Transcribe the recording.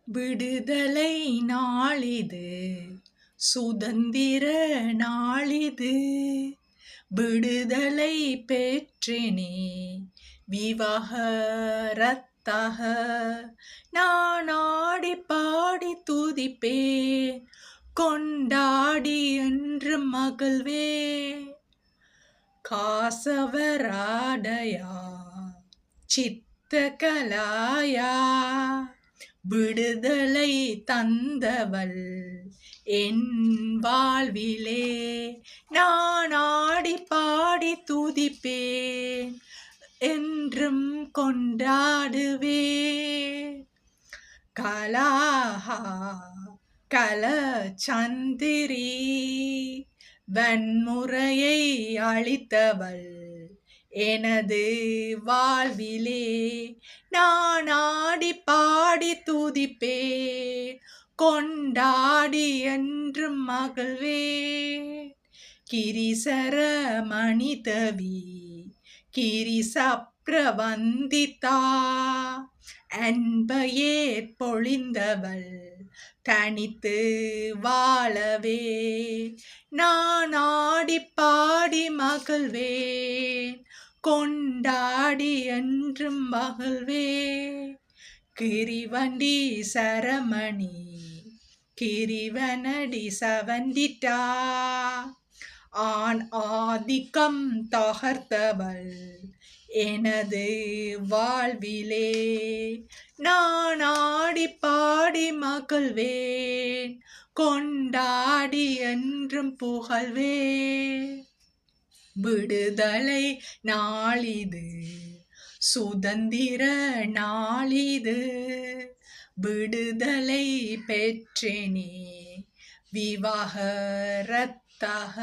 விடுதலை நாளிது, சுதந்திர நாளிது. விடுதலை பெற்றேனே விவாகரத்தாக, நான் ஆடி பாடி துதிப்பேன், கொண்டாடி என்று மகிழ்வேன். காசவராடயா சித்தகலாயா, விடுதலை தந்தவள் என் வாழ்விலே. நான் ஆடி பாடி துதிப்பேன், என்றும் கொண்டாடுவேன். கலாஹா கலச்சந்திரி, வன்முறையை அழித்தவள் எனது வாழ்விலே. நான் ஆடி பாடி துதிப்பேன், கொண்டாடி என்றும் மகிழ்வேன். கிரிசர மணிதவி கிரிசப்ரவந்திதா, அன்பையே பொழிந்தவள் தனித்து வாழவே. நான் ஆடி பாடி மகிழ்வேன், கொண்டாடி என்றும் மகிழ்வேன். கிரிவண்டி சரமணி கிரிவனடி சவந்திட்டா, ஆண் ஆதிக்கம் தகர்த்தவள் எனது வாழ்விலே. நான் ஆடி பாடி மகிழ்வேன், கொண்டாடி என்றும் புகழ்வேன். விடுதலை நாளிது, சுதந்திர நாளிது. விடுதலை பெற்றேனே விவாகரத்தாக.